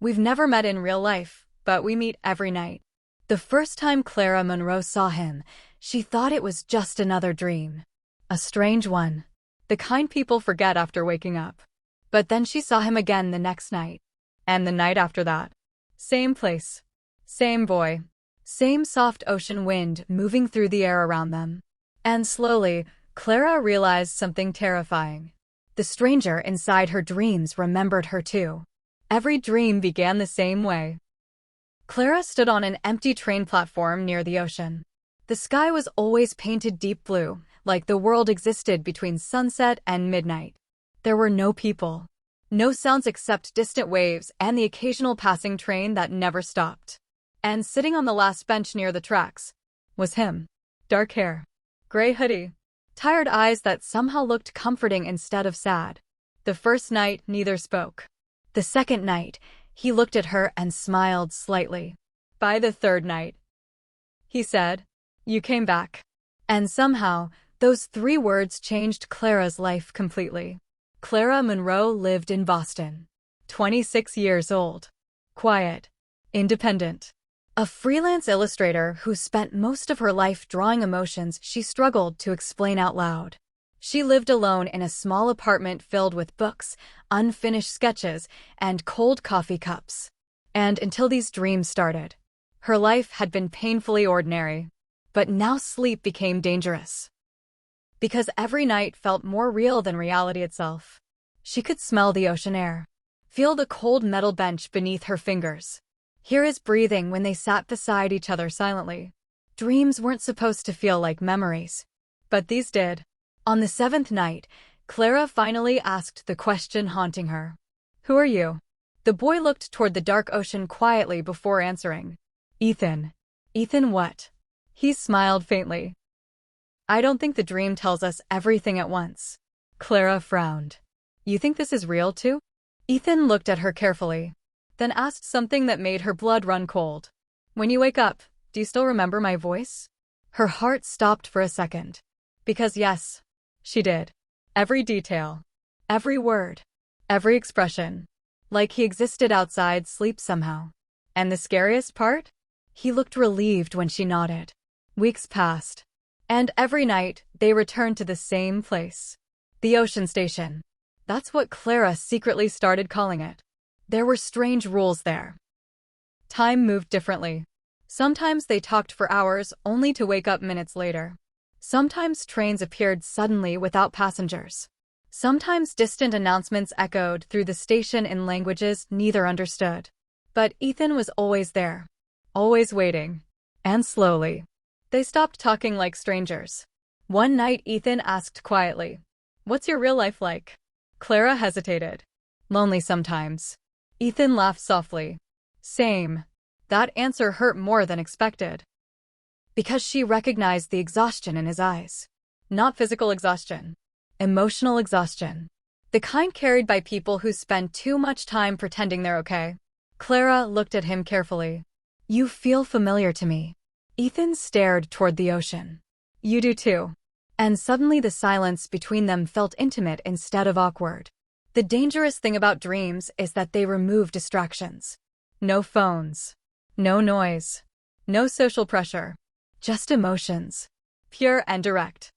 We've never met in real life, but we meet every night. The first time Clara Monroe saw him, she thought it was just another dream. A strange one. The kind people forget after waking up. But then she saw him again the next night. And the night after that. Same place. Same boy. Same soft ocean wind moving through the air around them. And slowly, Clara realized something terrifying. The stranger inside her dreams remembered her too. Every dream began the same way. Clara stood on an empty train platform near the ocean. The sky was always painted deep blue, like the world existed between sunset and midnight. There were no people. No sounds except distant waves and the occasional passing train that never stopped. And sitting on the last bench near the tracks was him. Dark hair. Gray hoodie. Tired eyes that somehow looked comforting instead of sad. The first night, neither spoke. The second night, he looked at her and smiled slightly. By the third night, he said, "You came back." And somehow, those 3 words changed Clara's life completely. Clara Monroe lived in Boston. 26 years old. Quiet. Independent. A freelance illustrator who spent most of her life drawing emotions she struggled to explain out loud. She lived alone in a small apartment filled with books, unfinished sketches, and cold coffee cups. And until these dreams started, her life had been painfully ordinary. But now sleep became dangerous. Because every night felt more real than reality itself. She could smell the ocean air, feel the cold metal bench beneath her fingers, hear his breathing when they sat beside each other silently. Dreams weren't supposed to feel like memories, but these did. On the 7th night, Clara finally asked the question haunting her. "Who are you?" The boy looked toward the dark ocean quietly before answering. "Ethan." "Ethan what?" He smiled faintly. "I don't think the dream tells us everything at once." Clara frowned. "You think this is real too?" Ethan looked at her carefully, then asked something that made her blood run cold. "When you wake up, do you still remember my voice?" Her heart stopped for a second. Because yes, she did. Every detail. Every word. Every expression. Like he existed outside sleep somehow. And the scariest part? He looked relieved when she nodded. Weeks passed. And every night, they returned to the same place. The ocean station. That's what Clara secretly started calling it. There were strange rules there. Time moved differently. Sometimes they talked for hours only to wake up minutes later. Sometimes trains appeared suddenly without passengers. Sometimes distant announcements echoed through the station in languages neither understood. But Ethan was always there. Always waiting. And slowly, they stopped talking like strangers. One night Ethan asked quietly, "What's your real life like?" Clara hesitated. "Lonely sometimes." Ethan laughed softly. "Same." That answer hurt more than expected. Because she recognized the exhaustion in his eyes. Not physical exhaustion. Emotional exhaustion. The kind carried by people who spend too much time pretending they're okay. Clara looked at him carefully. "You feel familiar to me." Ethan stared toward the ocean. "You do too." And suddenly the silence between them felt intimate instead of awkward. The dangerous thing about dreams is that they remove distractions. No phones. No noise. No social pressure. Just emotions. Pure and direct.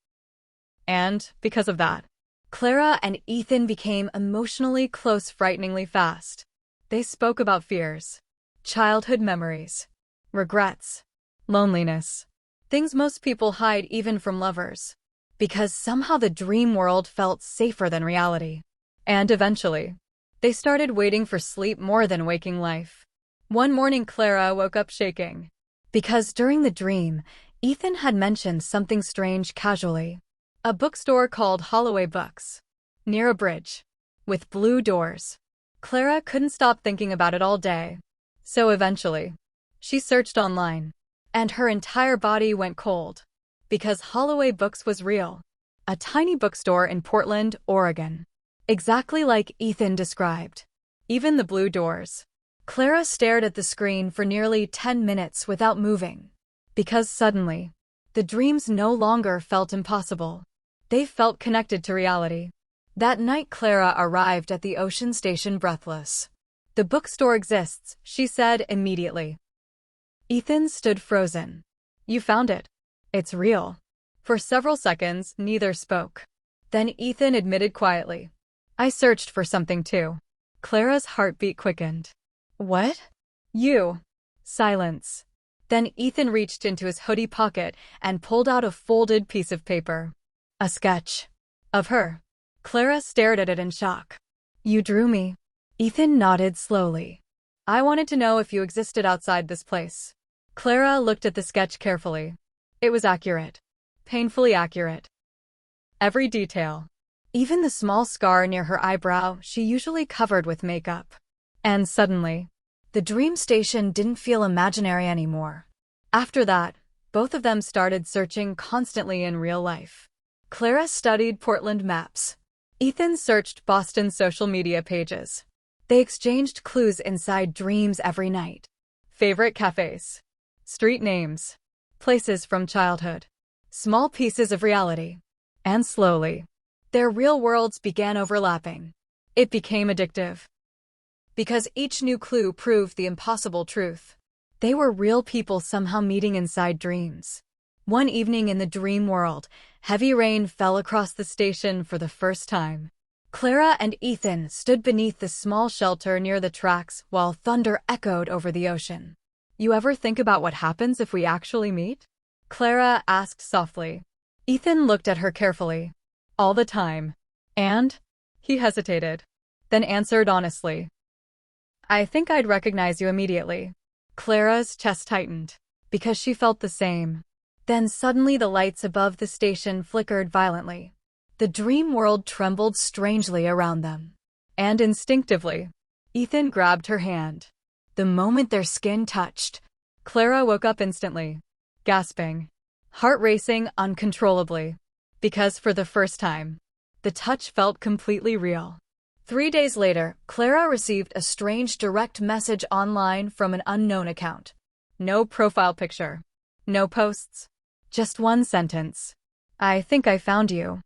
And, because of that, Clara and Ethan became emotionally close frighteningly fast. They spoke about fears. Childhood memories. Regrets. Loneliness. Things most people hide even from lovers. Because somehow the dream world felt safer than reality. And eventually, they started waiting for sleep more than waking life. One morning Clara woke up shaking. Because during the dream, Ethan had mentioned something strange casually. A bookstore called Holloway Books. Near a bridge. With blue doors. Clara couldn't stop thinking about it all day. So eventually, she searched online. And her entire body went cold. Because Holloway Books was real. A tiny bookstore in Portland, Oregon. Exactly like Ethan described. Even the blue doors. Clara stared at the screen for nearly 10 minutes without moving. Because suddenly, the dreams no longer felt impossible. They felt connected to reality. That night Clara arrived at the ocean station breathless. The bookstore exists, she said immediately. Ethan stood frozen. You found it. It's real. For several seconds, neither spoke. Then Ethan admitted quietly. I searched for something too. Clara's heartbeat quickened. What? You. Silence. Then Ethan reached into his hoodie pocket and pulled out a folded piece of paper. A sketch. Of her. Clara stared at it in shock. You drew me. Ethan nodded slowly. I wanted to know if you existed outside this place. Clara looked at the sketch carefully. It was accurate. Painfully accurate. Every detail. Even the small scar near her eyebrow she usually covered with makeup. And suddenly, the dream station didn't feel imaginary anymore. After that, both of them started searching constantly in real life. Clara studied Portland maps. Ethan searched Boston's social media pages. They exchanged clues inside dreams every night. Favorite cafes. Street names. Places from childhood. Small pieces of reality. And slowly, their real worlds began overlapping. It became addictive. Because each new clue proved the impossible truth. They were real people somehow meeting inside dreams. One evening in the dream world, heavy rain fell across the station for the first time. Clara and Ethan stood beneath the small shelter near the tracks while thunder echoed over the ocean. You ever think about what happens if we actually meet? Clara asked softly. Ethan looked at her carefully. All the time. And? He hesitated. Then answered honestly. I think I'd recognize you immediately. Clara's chest tightened, because she felt the same. Then suddenly the lights above the station flickered violently. The dream world trembled strangely around them. And instinctively, Ethan grabbed her hand. The moment their skin touched, Clara woke up instantly, gasping, heart racing uncontrollably. Because for the first time, the touch felt completely real. 3 days later, Clara received a strange direct message online from an unknown account. No profile picture. No posts. Just one sentence. I think I found you.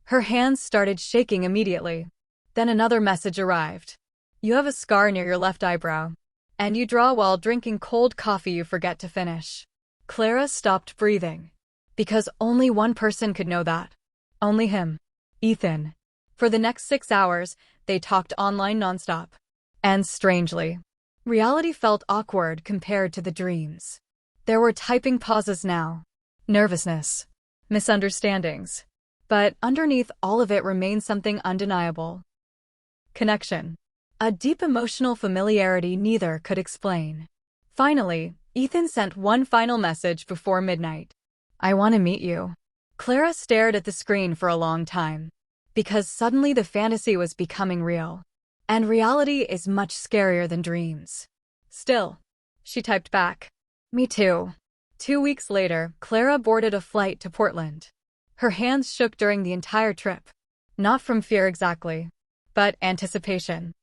Her hands started shaking immediately. Then another message arrived. You have a scar near your left eyebrow. And you draw while drinking cold coffee you forget to finish. Clara stopped breathing. Because only one person could know that. Only him. Ethan. For the next 6 hours, they talked online nonstop. And strangely, reality felt awkward compared to the dreams. There were typing pauses now. Nervousness. Misunderstandings. But underneath all of it remained something undeniable. Connection. A deep emotional familiarity neither could explain. Finally, Ethan sent one final message before midnight. I want to meet you. Clara stared at the screen for a long time. Because suddenly the fantasy was becoming real. And reality is much scarier than dreams. Still, she typed back. Me too. 2 weeks later, Clara boarded a flight to Portland. Her hands shook during the entire trip. Not from fear exactly, but anticipation.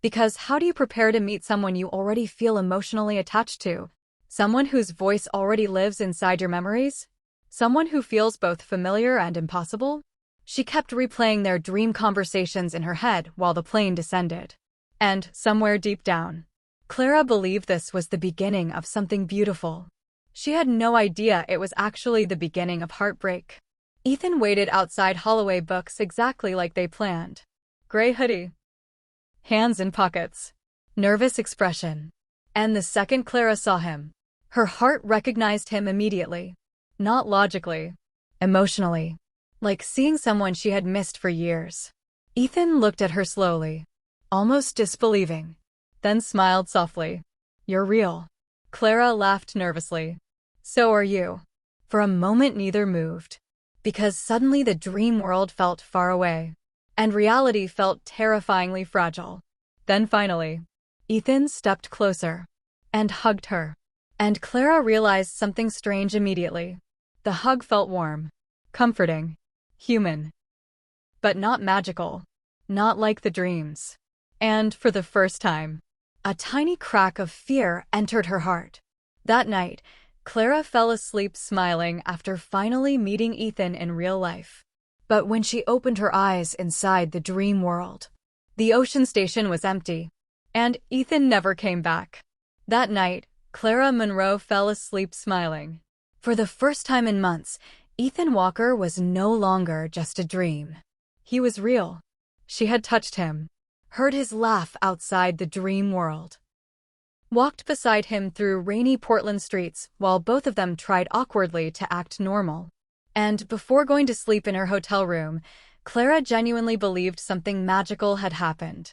Because how do you prepare to meet someone you already feel emotionally attached to? Someone whose voice already lives inside your memories? Someone who feels both familiar and impossible? She kept replaying their dream conversations in her head while the plane descended. And, somewhere deep down, Clara believed this was the beginning of something beautiful. She had no idea it was actually the beginning of heartbreak. Ethan waited outside Holloway Books exactly like they planned. Gray hoodie. Hands in pockets. Nervous expression. And the second Clara saw him, her heart recognized him immediately. Not logically. Emotionally. Like seeing someone she had missed for years. Ethan looked at her slowly, almost disbelieving, then smiled softly. You're real. Clara laughed nervously. So are you. For a moment neither moved. Because suddenly the dream world felt far away. And reality felt terrifyingly fragile. Then finally, Ethan stepped closer and hugged her. And Clara realized something strange immediately. The hug felt warm, comforting, human. But not magical. Not like the dreams. And, for the first time, a tiny crack of fear entered her heart. That night, Clara fell asleep smiling after finally meeting Ethan in real life. But when she opened her eyes inside the dream world, the ocean station was empty. And Ethan never came back. That night, Clara Monroe fell asleep smiling. For the first time in months, Ethan Walker was no longer just a dream. He was real. She had touched him, heard his laugh outside the dream world, walked beside him through rainy Portland streets while both of them tried awkwardly to act normal. And before going to sleep in her hotel room, Clara genuinely believed something magical had happened.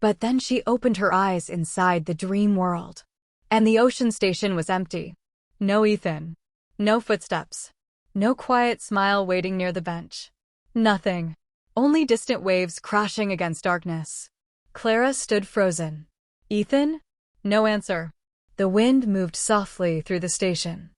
But then she opened her eyes inside the dream world. And the ocean station was empty. No Ethan. No footsteps. No quiet smile waiting near the bench. Nothing. Only distant waves crashing against darkness. Clara stood frozen. Ethan? No answer. The wind moved softly through the station.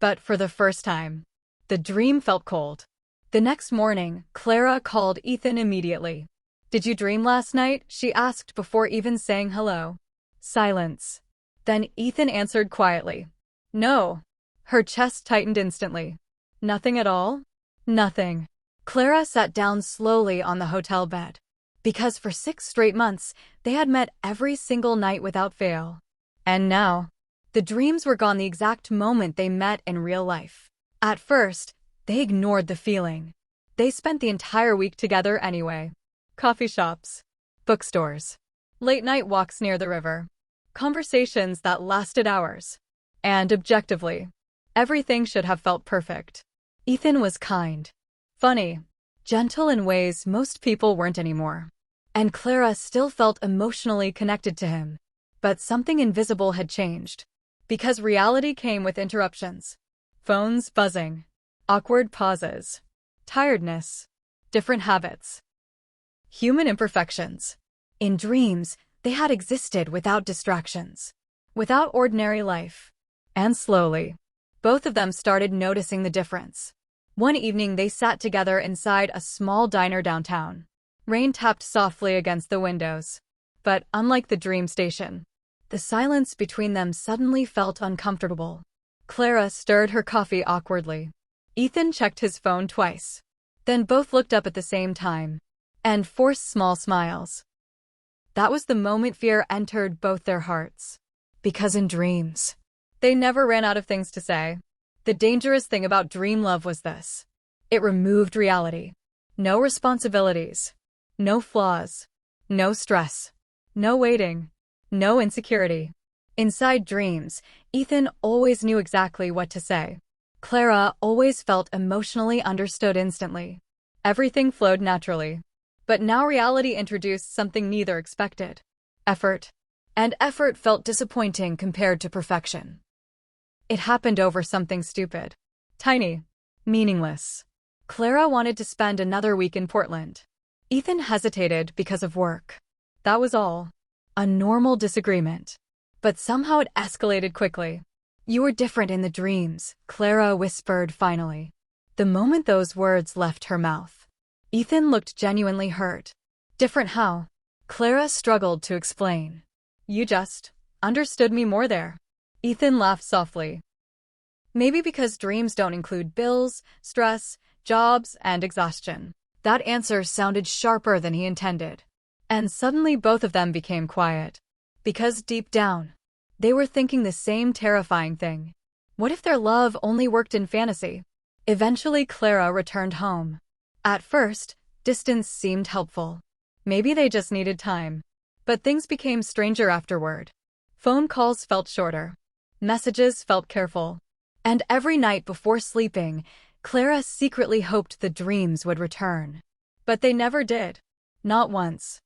But for the first time, the dream felt cold. The next morning, Clara called Ethan immediately. "Did you dream last night?" she asked before even saying hello. Silence. Then Ethan answered quietly. "No." Her chest tightened instantly. "Nothing at all?" "Nothing." Clara sat down slowly on the hotel bed. Because for 6 straight months, they had met every single night without fail. And now, the dreams were gone the exact moment they met in real life. At first, they ignored the feeling. They spent the entire week together anyway. Coffee shops, bookstores, late-night walks near the river, conversations that lasted hours. And objectively, everything should have felt perfect. Ethan was kind, funny, gentle in ways most people weren't anymore. And Clara still felt emotionally connected to him. But something invisible had changed. Because reality came with interruptions. Phones buzzing, awkward pauses, tiredness, different habits. Human imperfections. In dreams, they had existed without distractions, without ordinary life. And slowly, both of them started noticing the difference. One evening they sat together inside a small diner downtown. Rain tapped softly against the windows. But unlike the dream station, the silence between them suddenly felt uncomfortable. Clara stirred her coffee awkwardly. Ethan checked his phone twice. Then both looked up at the same time and forced small smiles. That was the moment fear entered both their hearts. Because in dreams, they never ran out of things to say. The dangerous thing about dream love was this. It removed reality. No responsibilities. No flaws. No stress. No waiting. No insecurity. Inside dreams, Ethan always knew exactly what to say. Clara always felt emotionally understood instantly. Everything flowed naturally. But now reality introduced something neither expected. Effort. And effort felt disappointing compared to perfection. It happened over something stupid. Tiny. Meaningless. Clara wanted to spend another week in Portland. Ethan hesitated because of work. That was all. A normal disagreement. But somehow it escalated quickly. "You were different in the dreams," Clara whispered finally. The moment those words left her mouth, Ethan looked genuinely hurt. "Different how?" Clara struggled to explain. "You just understood me more there." Ethan laughed softly. "Maybe because dreams don't include bills, stress, jobs, and exhaustion." That answer sounded sharper than he intended. And suddenly both of them became quiet. Because deep down, they were thinking the same terrifying thing. What if their love only worked in fantasy? Eventually Clara returned home. At first, distance seemed helpful. Maybe they just needed time. But things became stranger afterward. Phone calls felt shorter. Messages felt careful. And every night before sleeping, Clara secretly hoped the dreams would return. But they never did. Not once.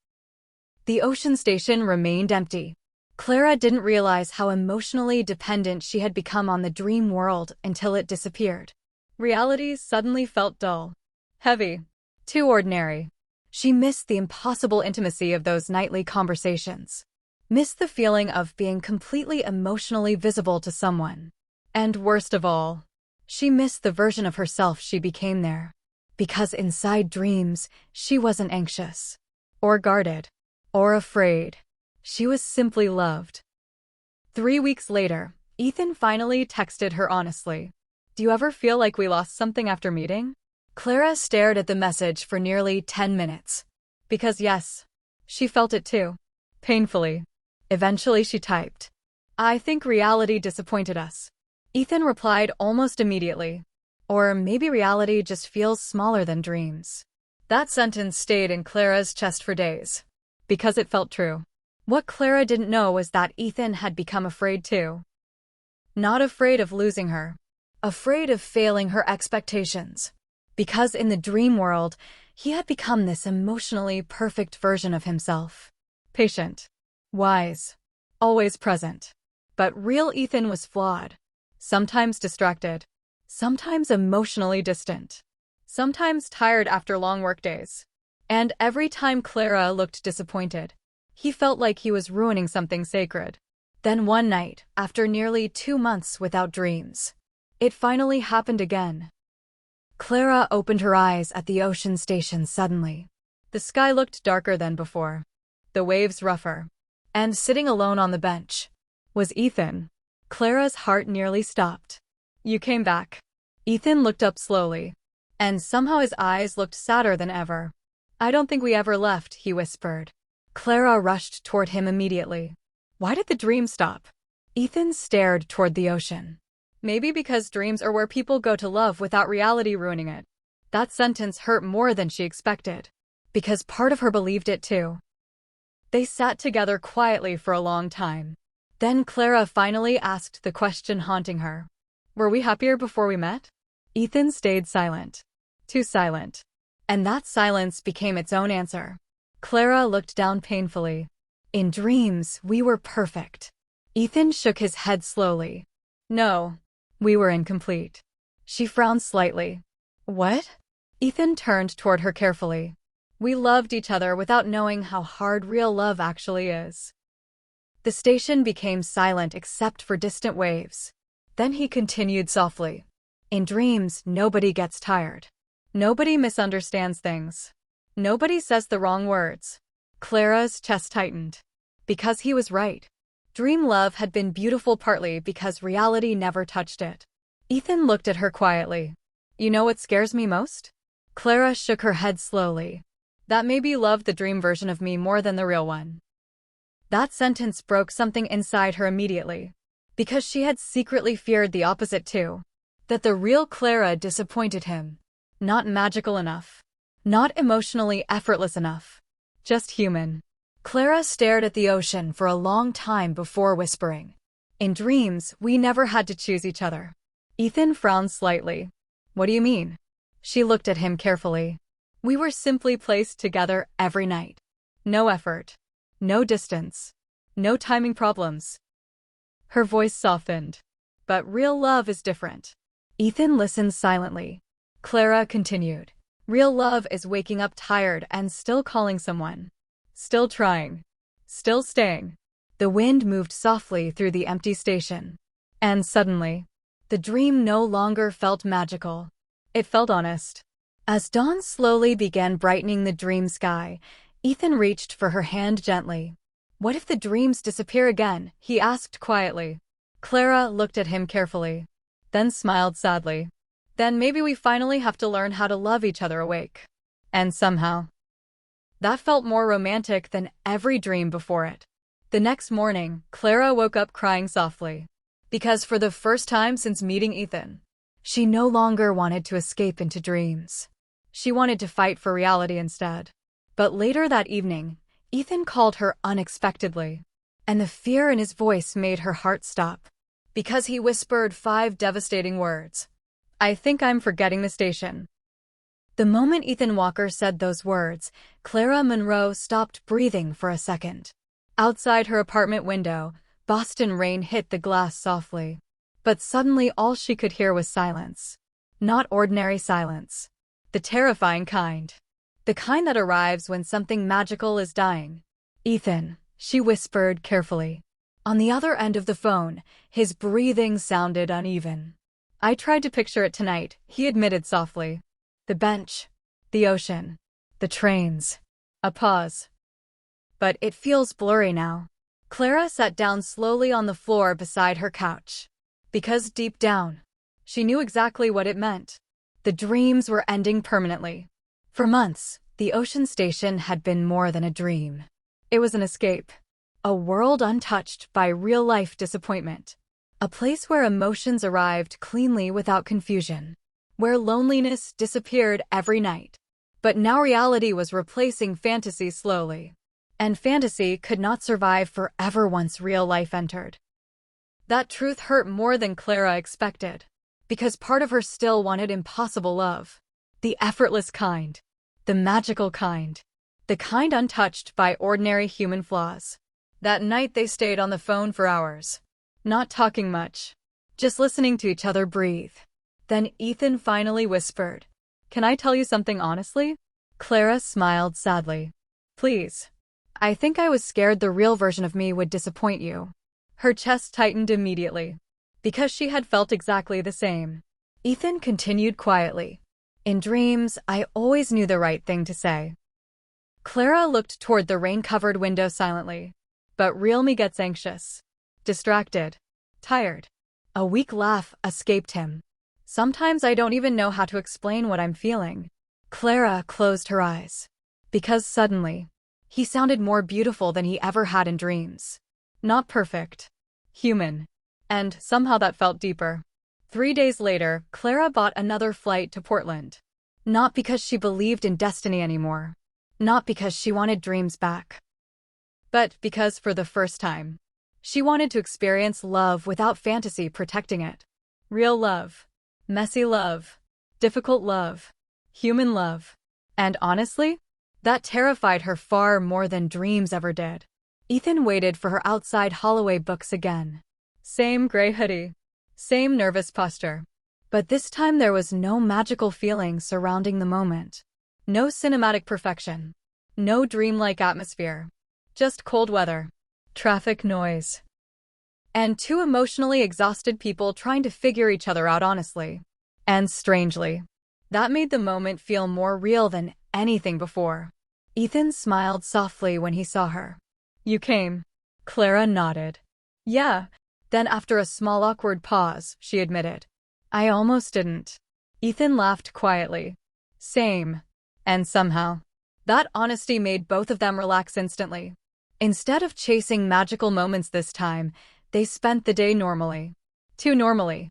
The ocean station remained empty. Clara didn't realize how emotionally dependent she had become on the dream world until it disappeared. Reality suddenly felt dull. Heavy. Too ordinary. She missed the impossible intimacy of those nightly conversations. Missed the feeling of being completely emotionally visible to someone. And worst of all, she missed the version of herself she became there. Because inside dreams, she wasn't anxious. Or guarded. Or afraid. She was simply loved. 3 weeks later, Ethan finally texted her honestly. "Do you ever feel like we lost something after meeting?" Clara stared at the message for nearly 10 minutes. Because yes, she felt it too. Painfully. Eventually she typed, "I think reality disappointed us." Ethan replied almost immediately. Or maybe reality just feels smaller than dreams. That sentence stayed in Clara's chest for days. Because it felt true. What Clara didn't know was that Ethan had become afraid too. Not afraid of losing her. Afraid of failing her expectations. Because in the dream world, he had become this emotionally perfect version of himself. Patient. Wise. Always present. But real Ethan was flawed. Sometimes distracted. Sometimes emotionally distant. Sometimes tired after long workdays. And every time Clara looked disappointed, he felt like he was ruining something sacred. Then one night, after nearly 2 months without dreams, it finally happened again. Clara opened her eyes at the ocean station suddenly. The sky looked darker than before. The waves rougher. And sitting alone on the bench was Ethan. Clara's heart nearly stopped. "You came back." Ethan looked up slowly, and somehow his eyes looked sadder than ever. "I don't think we ever left," he whispered. Clara rushed toward him immediately. Why did the dream stop? Ethan stared toward the ocean. Maybe because dreams are where people go to love without reality ruining it. That sentence hurt more than she expected, because part of her believed it too. They sat together quietly for a long time. Then Clara finally asked the question haunting her. "Were we happier before we met?" Ethan stayed silent. Too silent. And that silence became its own answer. Clara looked down painfully. "In dreams, we were perfect." Ethan shook his head slowly. "No, we were incomplete." She frowned slightly. "What?" Ethan turned toward her carefully. "We loved each other without knowing how hard real love actually is." The station became silent except for distant waves. Then he continued softly. "In dreams, nobody gets tired. Nobody misunderstands things. Nobody says the wrong words." Clara's chest tightened. Because he was right. Dream love had been beautiful partly because reality never touched it. Ethan looked at her quietly. "You know what scares me most?" Clara shook her head slowly. "That maybe you loved the dream version of me more than the real one." That sentence broke something inside her immediately. Because she had secretly feared the opposite too. That the real Clara disappointed him. Not magical enough. Not emotionally effortless enough. Just human. Clara stared at the ocean for a long time before whispering. "In dreams, we never had to choose each other." Ethan frowned slightly. "What do you mean?" She looked at him carefully. "We were simply placed together every night. No effort. No distance. No timing problems." Her voice softened. "But real love is different." Ethan listened silently. Clara continued. "Real love is waking up tired and still calling someone. Still trying. Still staying." The wind moved softly through the empty station. And suddenly, the dream no longer felt magical. It felt honest. As dawn slowly began brightening the dream sky, Ethan reached for her hand gently. "What if the dreams disappear again?" he asked quietly. Clara looked at him carefully, then smiled sadly. "Then maybe we finally have to learn how to love each other awake." And somehow, that felt more romantic than every dream before it. The next morning, Clara woke up crying softly. Because for the first time since meeting Ethan, she no longer wanted to escape into dreams. She wanted to fight for reality instead. But later that evening, Ethan called her unexpectedly, and the fear in his voice made her heart stop. Because he whispered 5 devastating words. "I think I'm forgetting the station." The moment Ethan Walker said those words, Clara Monroe stopped breathing for a second. Outside her apartment window, Boston rain hit the glass softly. But suddenly all she could hear was silence. Not ordinary silence. The terrifying kind. The kind that arrives when something magical is dying. "Ethan," she whispered carefully. On the other end of the phone, his breathing sounded uneven. "I tried to picture it tonight," he admitted softly. The bench. The ocean. The trains. A pause. "But it feels blurry now." Clara sat down slowly on the floor beside her couch. Because deep down, she knew exactly what it meant. The dreams were ending permanently. For months, the ocean station had been more than a dream. It was an escape. A world untouched by real-life disappointment. A place where emotions arrived cleanly without confusion. Where loneliness disappeared every night. But now reality was replacing fantasy slowly. And fantasy could not survive forever once real life entered. That truth hurt more than Clara expected. Because part of her still wanted impossible love. The effortless kind. The magical kind. The kind untouched by ordinary human flaws. That night they stayed on the phone for hours. Not talking much. Just listening to each other breathe. Then Ethan finally whispered, "Can I tell you something honestly?" Clara smiled sadly. "Please." "I think I was scared the real version of me would disappoint you." Her chest tightened immediately. Because she had felt exactly the same. Ethan continued quietly. "In dreams, I always knew the right thing to say." Clara looked toward the rain-covered window silently. But real me gets anxious. Distracted. Tired. A weak laugh escaped him. "Sometimes I don't even know how to explain what I'm feeling." Clara closed her eyes. Because suddenly, he sounded more beautiful than he ever had in dreams. Not perfect. Human. And somehow that felt deeper. 3 days later, Clara bought another flight to Portland. Not because she believed in destiny anymore. Not because she wanted dreams back. But because for the first time, she wanted to experience love without fantasy protecting it. Real love. Messy love. Difficult love. Human love. And honestly, that terrified her far more than dreams ever did. Ethan waited for her outside Holloway Books again. Same gray hoodie. Same nervous posture. But this time there was no magical feeling surrounding the moment. No cinematic perfection. No dreamlike atmosphere. Just cold weather. Traffic noise. And two emotionally exhausted people trying to figure each other out honestly. And strangely, that made the moment feel more real than anything before. Ethan smiled softly when he saw her. "You came." Clara nodded. "Yeah." Then after a small awkward pause, she admitted, "I almost didn't." Ethan laughed quietly. "Same." And somehow, that honesty made both of them relax instantly. Instead of chasing magical moments this time, they spent the day normally. Too normally.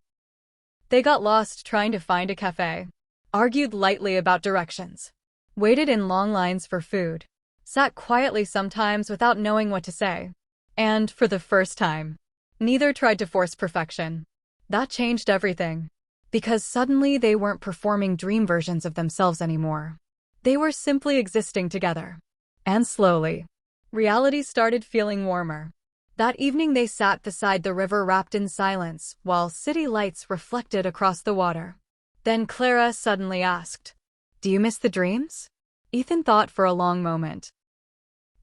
They got lost trying to find a cafe. Argued lightly about directions. Waited in long lines for food. Sat quietly sometimes without knowing what to say. And, for the first time, neither tried to force perfection. That changed everything. Because suddenly they weren't performing dream versions of themselves anymore. They were simply existing together. And slowly, reality started feeling warmer. That evening they sat beside the river wrapped in silence, while city lights reflected across the water. Then Clara suddenly asked, "Do you miss the dreams?" Ethan thought for a long moment.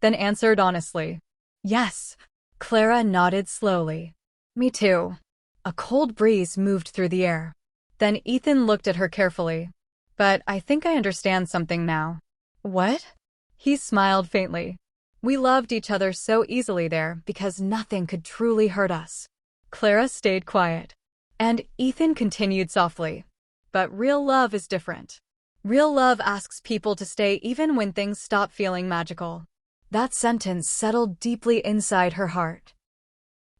Then answered honestly, "Yes." Clara nodded slowly. "Me too." A cold breeze moved through the air. Then Ethan looked at her carefully. "But I think I understand something now." "What?" He smiled faintly. "We loved each other so easily there because nothing could truly hurt us." Clara stayed quiet. And Ethan continued softly. "But real love is different. Real love asks people to stay even when things stop feeling magical." That sentence settled deeply inside her heart.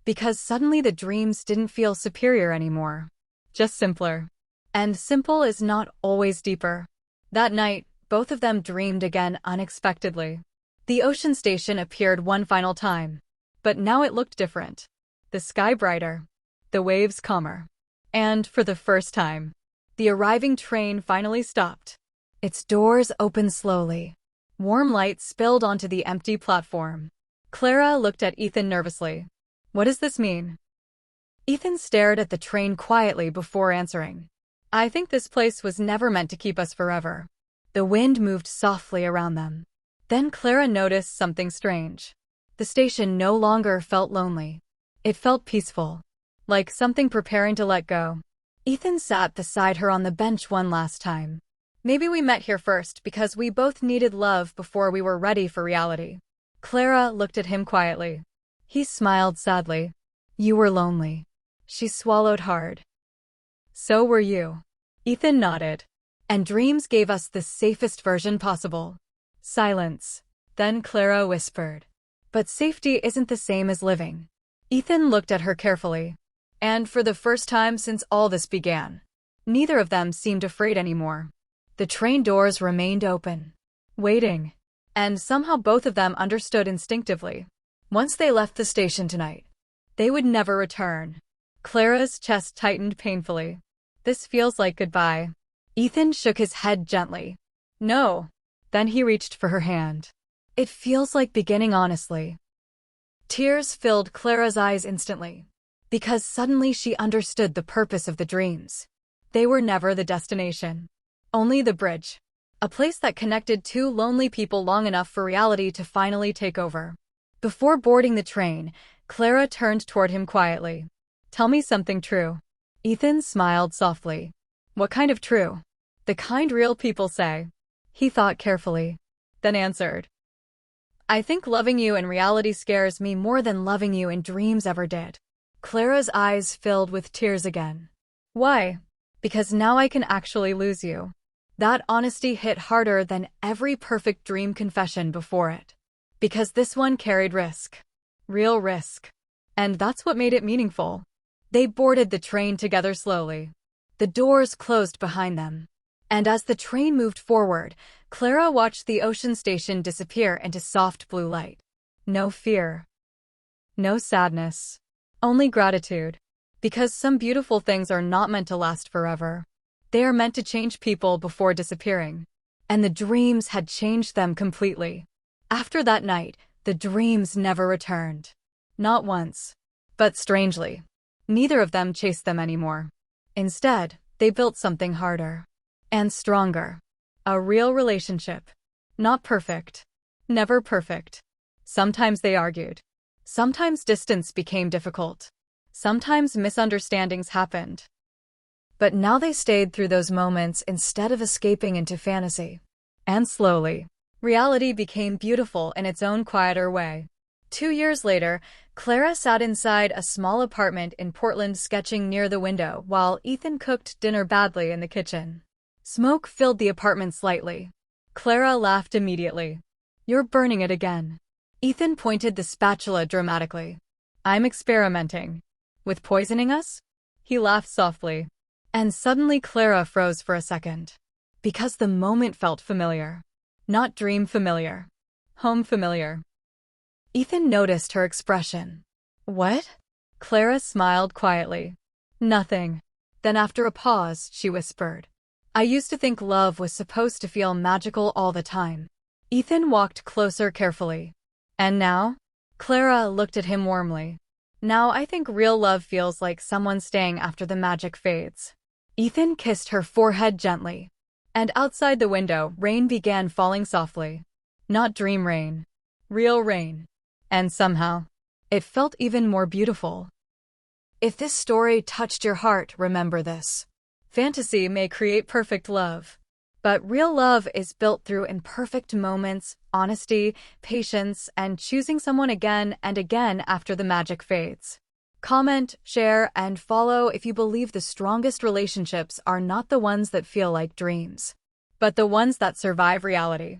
Because suddenly the dreams didn't feel superior anymore. Just simpler. And simple is not always deeper. That night, both of them dreamed again unexpectedly. The ocean station appeared one final time. But now it looked different. The sky brighter. The waves calmer. And, for the first time, the arriving train finally stopped. Its doors opened slowly. Warm light spilled onto the empty platform. Clara looked at Ethan nervously. "What does this mean?" Ethan stared at the train quietly before answering. "I think this place was never meant to keep us forever." The wind moved softly around them. Then Clara noticed something strange. The station no longer felt lonely. It felt peaceful. Like something preparing to let go. Ethan sat beside her on the bench one last time. "Maybe we met here first because we both needed love before we were ready for reality." Clara looked at him quietly. He smiled sadly. "You were lonely." She swallowed hard. "So were you." Ethan nodded. "And dreams gave us the safest version possible." Silence. Then Clara whispered, But safety isn't the same as living. Ethan looked at her carefully. And for the first time since all this began, neither of them seemed afraid anymore. The train doors remained open, waiting. And somehow both of them understood instinctively. Once they left the station tonight, they would never return. Clara's chest tightened painfully. This feels like goodbye. Ethan shook his head gently. No. Then he reached for her hand. It feels like beginning honestly. Tears filled Clara's eyes instantly, because suddenly she understood the purpose of the dreams. They were never the destination, only the bridge. A place that connected two lonely people long enough for reality to finally take over. Before boarding the train, Clara turned toward him quietly. Tell me something true. Ethan smiled softly. What kind of true? The kind real people say. He thought carefully, then answered. I think loving you in reality scares me more than loving you in dreams ever did. Clara's eyes filled with tears again. Why? Because now I can actually lose you. That honesty hit harder than every perfect dream confession before it. Because this one carried risk. Real risk. And that's what made it meaningful. They boarded the train together slowly. The doors closed behind them. And as the train moved forward, Clara watched the ocean station disappear into soft blue light. No fear. No sadness. Only gratitude. Because some beautiful things are not meant to last forever. They are meant to change people before disappearing. And the dreams had changed them completely. After that night, the dreams never returned. Not once. But strangely, neither of them chased them anymore. Instead, they built something harder. And stronger. A real relationship. Not perfect. Never perfect. Sometimes they argued. Sometimes distance became difficult. Sometimes misunderstandings happened. But now they stayed through those moments instead of escaping into fantasy. And slowly, reality became beautiful in its own quieter way. 2 years later, Clara sat inside a small apartment in Portland sketching near the window while Ethan cooked dinner badly in the kitchen. Smoke filled the apartment slightly. Clara laughed immediately. You're burning it again. Ethan pointed the spatula dramatically. I'm experimenting. With poisoning us? He laughed softly. And suddenly Clara froze for a second. Because the moment felt familiar. Not dream familiar. Home familiar. Ethan noticed her expression. What? Clara smiled quietly. Nothing. Then after a pause, she whispered. I used to think love was supposed to feel magical all the time. Ethan walked closer carefully. And now? Clara looked at him warmly. Now I think real love feels like someone staying after the magic fades. Ethan kissed her forehead gently. And outside the window, rain began falling softly. Not dream rain. Real rain. And somehow, it felt even more beautiful. If this story touched your heart, remember this. Fantasy may create perfect love. But real love is built through imperfect moments, honesty, patience, and choosing someone again and again after the magic fades. Comment, share, and follow if you believe the strongest relationships are not the ones that feel like dreams, but the ones that survive reality.